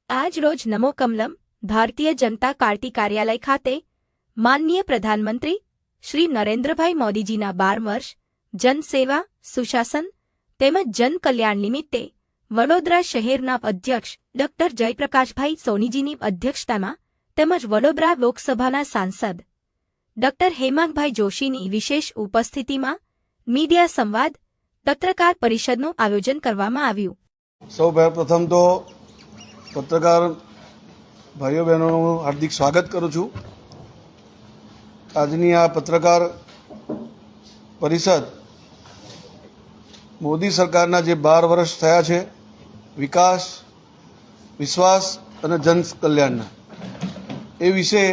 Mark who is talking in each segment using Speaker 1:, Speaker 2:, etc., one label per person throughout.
Speaker 1: આજ રોજ નમો કમલમ ભારતીય જનતા પાર્ટી કાર્યાલય ખાતે માનનીય પ્રધાનમંત્રી શ્રી નરેન્દ્રભાઈ મોદીજીના 12 વર્ષ જનસેવા સુશાસન તેમજ જનકલ્યાણ નિમિત્તે વડોદરા શહેરના અધ્યક્ષ ડોક્ટર જયપ્રકાશભાઈ સોનીજીની અધ્યક્ષતામાં તેમજ વડોદરા લોકસભાના સાંસદ ડોક્ટર હેમાંગભાઈ જોશીની વિશેષ ઉપસ્થિતિમાં મીડિયા સંવાદ પત્રકાર પરિષદનું આયોજન કરવામાં આવ્યું।
Speaker 2: સૌ પ્રથમ તો પત્રકાર ભાઈઓ બહેનોનું હાર્દિક સ્વાગત કરું છું। આજની આ પત્રકાર પરિષદ મોદી સરકારના જે 12 વર્ષ થયા છે વિકાસ, વિશ્વાસ અને જન કલ્યાણના એ વિશે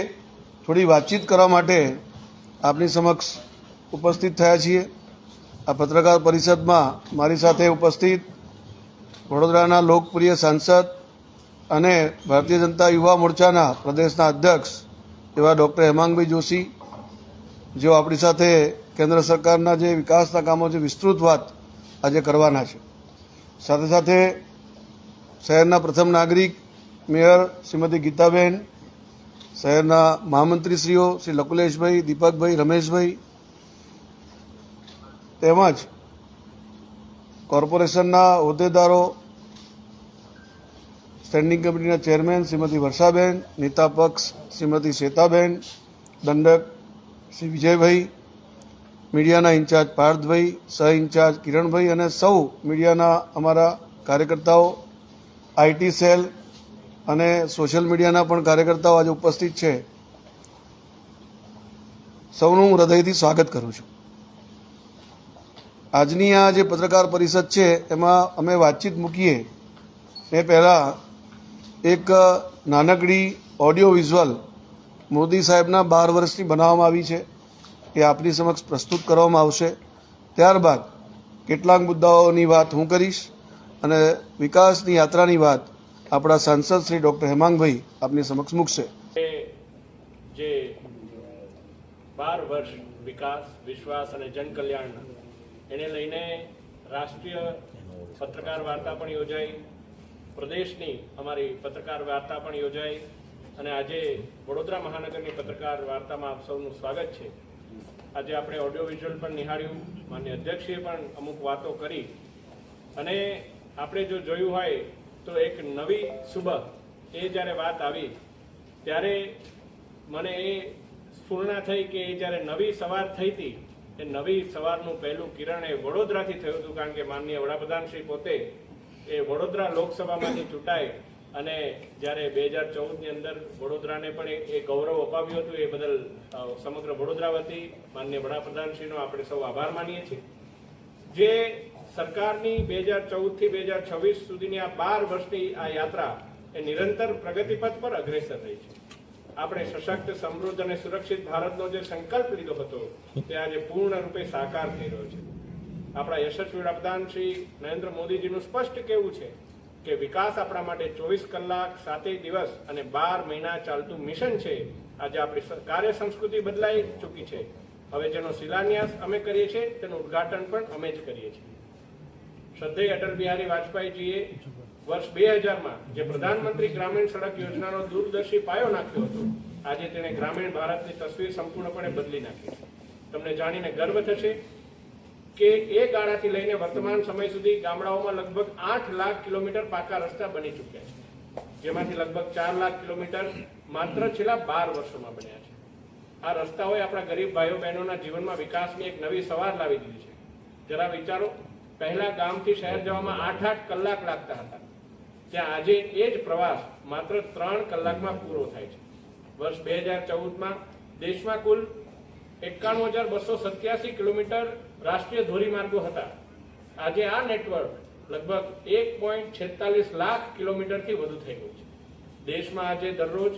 Speaker 2: થોડી વાતચીત કરવા માટે આપની સમક્ષ ઉપસ્થિત થયા છીએ। આ પત્રકાર પરિષદમાં મારી સાથે ઉપસ્થિત વડોદરાના લોકપ્રિય સાંસદ અને ભારતીય જનતા યુવા મોરચાના પ્રદેશના અધ્યક્ષ એવા ડૉક્ટર હેમાંગભાઈ જોશી, જેઓ આપણી સાથે કેન્દ્ર સરકારના જે વિકાસના કામો છે વિસ્તૃત વાત આજે કરવાના છે। સાથે સાથે શહેરના પ્રથમ નાગરિક મેયર શ્રીમતી ગીતાબેન, શહેરના મહામંત્રીશ્રીઓ શ્રી લકુલેશભાઈ, દીપકભાઈ, રમેશભાઈ તેમજ કોર્પોરેશનના હોદ્દેદારો, સ્ટેન્ડિંગ કમિટીના ચેરમેન શ્રીમતી વર્ષાબેન, નેતા પક્ષ શ્રીમતી શ્વેતાબેન, દંડક શ્રી વિજયભાઈ, મીડિયાના ઇન્ચાર્જ પાર્થભાઈ, સહ ઇન્ચાર્જ કિરણભાઈ અને સૌ મીડિયાના અમારા કાર્યકર્તાઓ, આઈટી સેલ અને સોશિયલ મીડિયાના પણ કાર્યકર્તાઓ આજે ઉપસ્થિત છે। સૌનું હું હૃદયથી સ્વાગત કરું છું। આજની આ જે પત્રકાર પરિષદ છે એમાં અમે વાતચીત મૂકીએ એ પહેલાં એક નાનકડી ઓડિયો વિઝ્યુઅલ મોદી સાહેબના 12 વર્ષની બનાવવામાં આવી છે, એ આપની સમક્ષ પ્રસ્તુત કરવામાં આવશે। ત્યારબાદ કેટલાક મુદ્દાઓની વાત હું કરીશ અને વિકાસની યાત્રાની વાત આપણા સાંસદ શ્રી ડૉક્ટર હેમાંગભાઈ આપની સમક્ષ મૂકશે।
Speaker 3: જે 12 વર્ષ વિકાસ, વિશ્વાસ અને જનકલ્યાણ એને લઈને રાષ્ટ્રીય પત્રકાર વાર્તા પણ યોજાઈ, પ્રદેશની અમારી પત્રકાર વાર્તા પણ યોજાઈ અને આજે વડોદરા મહાનગરની પત્રકાર વાર્તામાં આપ સૌનું સ્વાગત છે। આજે આપણે ઓડિયો વિઝ્યુઅલ પણ નિહાળ્યું, માન્ય અધ્યક્ષીએ પણ અમુક વાતો કરી અને આપણે જો જોયું હોય તો એક નવી સુબહ એ જ્યારે વાત આવી ત્યારે મને એ સ્ફૂર્ણા થઈ કે જ્યારે નવી સવાર થઈ હતી એ નવી સવારનું પહેલું કિરણ એ વડોદરાથી થયું હતું, કારણ કે માનનીય વડાપ્રધાન શ્રી પોતે એ વડોદરા લોકસભામાંથી ચૂંટાય અને જ્યારે 2014ની અંદર વડોદરાને પણ એ ગૌરવ અપાવ્યું હતું, એ બદલ સમગ્ર વડોદરા વતી માનનીય વડાપ્રધાનશ્રીનો આપણે સૌ આભાર માનીએ છીએ। જે સરકારની 2014થી 2026 સુધીની આ 12 વર્ષની આ યાત્રા એ નિરંતર પ્રગતિપથ પર અગ્રેસર રહી છે। આપણે સશક્ત, સમૃદ્ધ અને સુરક્ષિત ભારતનો જે સંકલ્પ લીધો હતો તે આજે પૂર્ણ રૂપે સાકાર થઈ રહ્યો છે। આપણા યશસ્વી વડાપ્રધાન શ્રી નરેન્દ્ર મોદીજીનું સ્પષ્ટ કહેવું છે કે વિકાસ આપણા માટે 24 કલાક 7 દિવસ અને 12 મહિના ચાલતું મિશન છે। આજે આપણી કાર્ય સંસ્કૃતિ બદલાઈ ચૂકી છે। હવે જેનો શિલાન્યાસ અમે કરીએ છીએ તેનું ઉદ્ઘાટન પણ અમે જ કરીએ છીએ। શ્રદ્ધેય અટલ બિહારી વાજપેયીજીએ વર્ષ 2000માં જે પ્રધાનમંત્રી ગ્રામીણ સડક યોજનાનો દૂરદર્શી પાયો નાખ્યો હતો, આજે તેણે ગ્રામીણ ભારતની તસવીર સંપૂર્ણપણે બદલી નાખી છે। તમને જાણીને ગર્વ થશે કે એ ગાળાથી લઈને વર્તમાન સમય સુધી ગામડાઓમાં લગભગ 8 લાખ કિલોમીટર પાકા રસ્તા બની ચૂક્યા છે, જેમાંથી લગભગ 4 લાખ કિલોમીટર માત્ર છેલ્લા 12 વર્ષોમાં બન્યા છે। આ રસ્તાઓએ આપણા ગરીબ ભાઈઓ બહેનોના જીવનમાં વિકાસની એક નવી સવાર લાવી દીધી છે। જરા વિચારો, પહેલા ગામથી શહેર જવામાં 8-8 કલાક લાગતા હતા, ત્યાં આજે એ જ પ્રવાસ માત્ર 3 કલાકમાં પૂરો થાય છે। વર્ષ 2014માં દેશમાં કુલ 91,287 કિલોમીટર રાષ્ટ્રીય ધોરીમાર્ગો હતા, આજે આ નેટવર્ક લગભગ 1.46 લાખ કિલોમીટરથી વધુ થઈ ગયું છે। દેશમાં આજે દરરોજ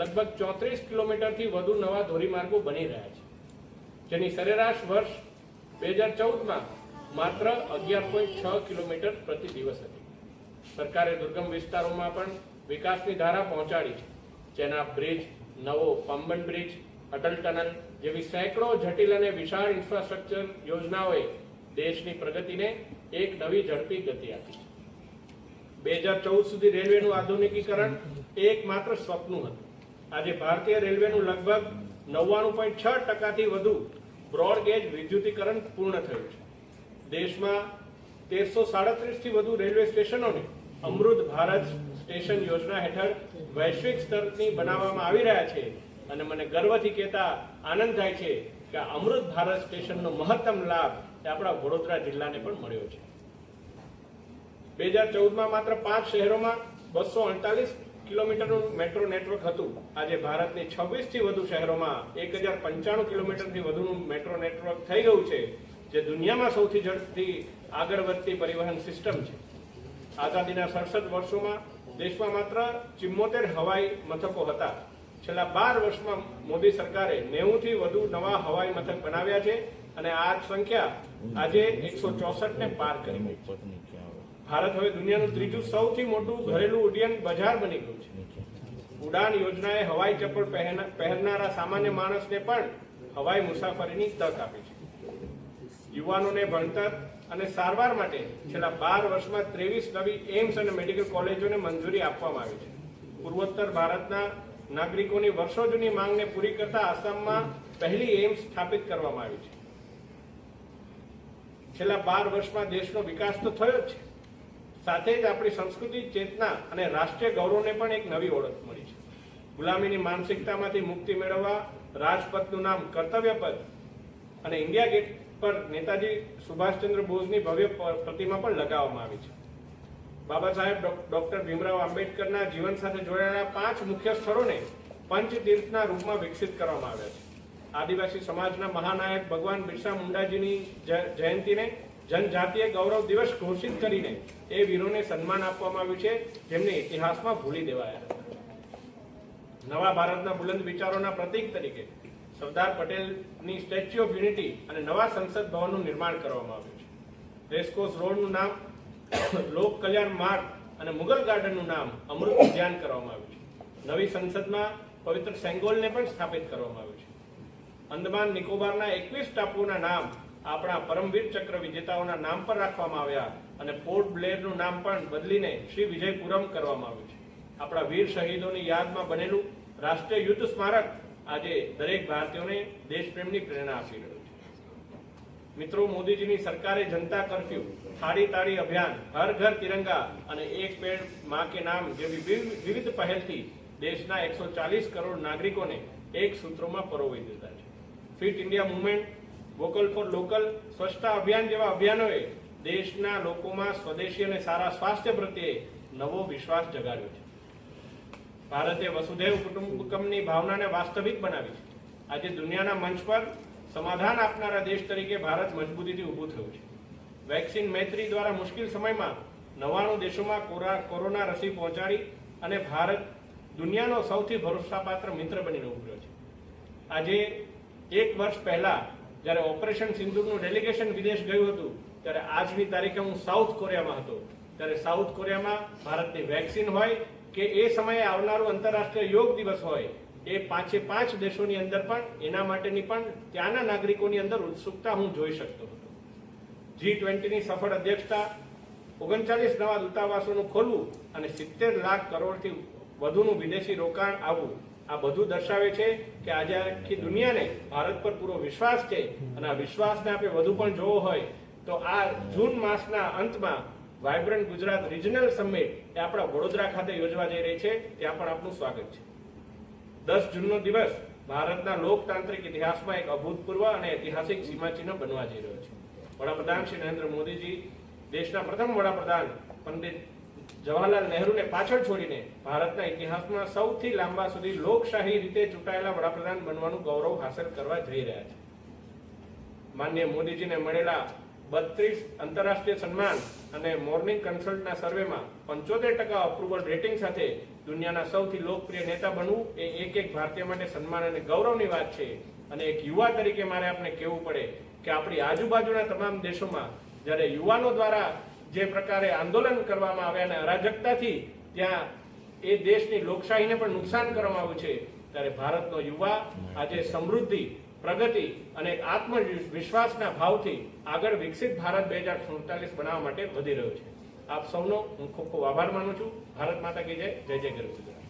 Speaker 3: લગભગ 34 કિલોમીટરથી વધુ નવા ધોરીમાર્ગો બની રહ્યા છે, જેની સરેરાશ વર્ષ 2014માં માત્ર 11.6 કિલોમીટર પ્રતિ દિવસ હતી। સરકારે દુર્ગમ વિસ્તારોમાં પણ વિકાસની ધારા પહોંચાડી છે, જેના બ્રિજ, નવો પમ્બન બ્રિજ, અટલ ટનલ જેવી સેંકડો જટિલ અને વિશાળ ઇન્ફ્રાસ્ટ્રક્ચર યોજનાઓએ દેશની પ્રગતિને એક નવી ઝડપી ગતિ આપી છે। 2014 સુધી રેલવેનું આધુનિકીકરણ એ એકમાત્ર સ્વપ્ન હતું. આજે ભારતીય રેલવેનું લગભગ 99.6% વધુ બ્રોડગેજ વિદ્યુતીકરણ પૂર્ણ થયું છે. દેશમાં 1337 થી વધુ રેલવે સ્ટેશનોને અમૃત ભારત સ્ટેશન યોજના હેઠળ વૈશ્વિક સ્તરની બનાવવામાં આવી રહ્યા છે અને મને ગર્વથી કહેતા આનંદ થાય છે કે આ અમૃત ભારત સ્ટેશનનો મહત્તમ લાભ એ આપણા વડોદરા જિલ્લાને પણ મળ્યો છે. 2014માં માત્ર 5 શહેરોમાં 248 કિલોમીટરનું મેટ્રો નેટવર્ક હતું. આજે ભારતની 26 થી વધુ શહેરોમાં 1095 કિલોમીટરથી વધુનું મેટ્રો નેટવર્ક થઈ ગયું છે, જે દુનિયામાં સૌથી ઝડપથી આગળ વધતી પરિવહન સિસ્ટમ છે. આઝાદીના 67 વર્ષોમાં દેશમાં માત્ર 74 હવાઈ મથકો હતા. છેલ્લા 12 વર્ષમાં મોદી સરકારે 90 થી વધુ નવા હવાઈ મથક બનાવ્યા છે અને આ સંખ્યા આજે 164 ને પાર કરી ગઈ છે. ભારત હવે દુનિયાનું ત્રીજું સૌથી મોટું ઘરેલું ઉડ્ડયન બજાર બની ગયું છે. ઉડાન યોજનાએ હવાઈ ચપ્પલ પહેરનારા સામાન્ય માણસને પણ હવાઈ મુસાફરીની તક આપી છે. યુવાનોને ભણતર અને સારવાર માટે છેલ્લા 12 વર્ષમાં 23 નવી એમ્સ અને મેડિકલ કોલેજોને મંજૂરી આપવામાં આવી છે. પૂર્વોત્તર ભારતના નાગરિકોની વર્ષો જૂની માંગને પૂરી કરતા આસામમાં પહેલી એમ્સ સ્થાપિત કરવામાં આવી છે. છેલ્લા 12 વર્ષમાં દેશનો વિકાસ તો થયો જ છે, સાથે જ આપણી સંસ્કૃતિ, ચેતના અને રાષ્ટ્રીય ગૌરવને પણ એક નવી ઓળખ મળી છે. ગુલામીની માનસિકતામાંથી મુક્તિ મેળવવા રાજપથનું નામ કર્તવ્ય પથ અને ઇન્ડિયા ગેટ પર નેતાજી સુભાષચંદ્ર બોઝની ભવ્ય પ્રતિમા પણ લગાવવામાં આવી છે. બાબા સાહેબ ડોક્ટર ભીમરાવ આંબેડકરના જીવન સાથે જોડાયેલા 5 મુખ્ય સ્થળોને પંચતીર્થના રૂપમાં વિકસિત કરવામાં આવ્યા છે. આદિવાસી સમાજના મહાનાયક ભગવાન બિરસા મુંડાજીની જયંતિને જનજાતીય ગૌરવ દિવસ ઘોષિત કરીને એ વીરોને સન્માન આપવામાં આવ્યું છે, જેમને ઇતિહાસમાં ભૂલી દેવાયા હતા. નવા ભારતના બુલંદ વિચારોના પ્રતીક તરીકે સરદાર પટેલની સ્ટેચ્યુ ઓફ યુનિટી અને નવા સંસદ ભવનનું નિર્માણ કરવામાં આવ્યું છે. રેસકોર્સ રોડનું નામ લોક કલ્યાણ માર્ગ અને મુગલ ગાર્ડનનું નામ અમૃત ઉદ્યાન કરવામાં આવ્યું છે. નવી સંસદમાં પવિત્ર સેંગોલને પણ સ્થાપિત કરવામાં આવ્યું છે. અંદમાન નિકોબારના 21 ટાપુઓના નામ આપણા પરમવીર ચક્ર વિજેતાઓના નામ પર રાખવામાં આવ્યા અને પોર્ટ બ્લેરનું નામ પણ બદલીને શ્રી વિજયપુરમ કરવામાં આવ્યું છે. આપણા વીર શહીદોની યાદમાં બનેલું રાષ્ટ્રીય યુદ્ધ સ્મારક આજે દરેક ભારતીયોને દેશપ્રેમની પ્રેરણા આપી રહ્યું છે. મિત્રો, મોદીજીની સરકારે જનતા કર્ફ્યુ, થાળી તાળી અભિયાન, હર ઘર તિરંગા અને એક પેડ માં કે નામ જેવી વિવિધ પહેલથી દેશના 140 કરોડ નાગરિકોને એક સૂત્રોમાં પરોવી દીધા છે. Fit India movement, vocal for local, સ્વચ્છતા અભિયાન જેવા અભિયાનોએ દેશના લોકોમાં સ્વદેશી અને સારા સ્વાસ્થ્ય પ્રત્યે નવો વિશ્વાસ જગાડ્યો છે. ભારતે વસુધૈવ કુટુંબકમની ભાવનાને વાસ્તવિક બનાવી છે. આજે દુનિયાના મંચ પર સમાધાન આપનારા દેશ તરીકે ભારત મજબૂતીથી ઊભું થયું છે. વેક્સિન મૈત્રી દ્વારા મુશ્કેલ સમયમાં 99 દેશોમાં કોરોના રસી પહોંચાડી અને ભારત દુનિયાનો સૌથી ભરોસાપાત્ર મિત્ર બનીને ઉભર્યો છે. આજે 1 વર્ષ પહેલા જ્યારે ઓપરેશન સિંદૂરનું ડેલિગેશન વિદેશ ગયું હતું, ત્યારે આજની તારીખે હું સાઉથ કોરિયામાં હતો. ત્યારે સાઉથ કોરિયામાં ભારતની વેક્સિન હોય કે એ સમયે આવનારું આંતરરાષ્ટ્રીય યોગ દિવસ હોય, એ 5 દેશોની અંદર પણ એના માટેની પણ ત્યાંના નાગરિકોની અંદર ઉત્સુકતા હું જોઈ શકતો હતો. G20ની સફળ અધ્યક્ષતા, 39 નવા દૂતાવાસોનું ખોલવું અને 70 લાખ કરોડથી વધુનું વિદેશી રોકાણ આવવું, આ બધું દર્શાવે છે કે આજે આખી દુનિયાને ભારત પર પૂરો વિશ્વાસ છે અને આ વિશ્વાસને આપણે વધુ પણ જોવો હોય તો આ જૂન માસના અંતમાં વાઇબ્રન્ટ ગુજરાત રિજનલ સમિટ એ આપણા વડોદરા ખાતે યોજવા જઈ રહી છે. ત્યાં પણ આપનું સ્વાગત છે. 10 જૂનનો દિવસ ભારતના લોકતાંત્રિક ઇતિહાસમાં એક અભૂતપૂર્વ અને ઐતિહાસિક સીમાચિહ્ન બનવા જઈ રહ્યો છે. વડાપ્રધાન શ્રી નરેન્દ્ર મોદીજી દેશના પ્રથમ વડાપ્રધાન પંડિત જવાહરલાલ નહેરુને પાછળ છોડીને ભારતના ઇતિહાસમાં સૌથી લાંબા સુધી લોકશાહી રીતે ચૂંટાયેલા વડાપ્રધાન બનવાનું ગૌરવ હાંસલ કરવા જઈ રહ્યા છે. માનનીય મોદીજીને મળેલા 32 આંતરરાષ્ટ્રીય સન્માન અને મોર્નિંગ કન્સલ્ટના સર્વેમાં 75% અપ્રુવલ રેટિંગ સાથે દુનિયાના સૌથી લોકપ્રિય નેતા બનવું એ એક ભારતીય માટે સન્માન અને ગૌરવની વાત છે. અને એક યુવા તરીકે મારે આપને કહેવું પડે કે આપણી આજુબાજુના તમામ દેશોમાં જ્યારે યુવાનો દ્વારા જે પ્રકારે આંદોલન કરવામાં આવ્યા અને અરાજકતાથી ત્યાં એ દેશની લોકશાહીને પણ નુકસાન કરવામાં આવ્યું છે, ત્યારે ભારતનો યુવા આજે સમૃદ્ધિ, પ્રગતિ અને આત્મવિશ્વાસના ભાવથી આગળ વિકસિત ભારત 2047 બનાવવા માટે વધી રહ્યો છે. આપ સૌનો હું ખૂબ ખૂબ આભાર માનું છું. ભારત માતા કી જય. જય જય ગરવી ગુજરાત.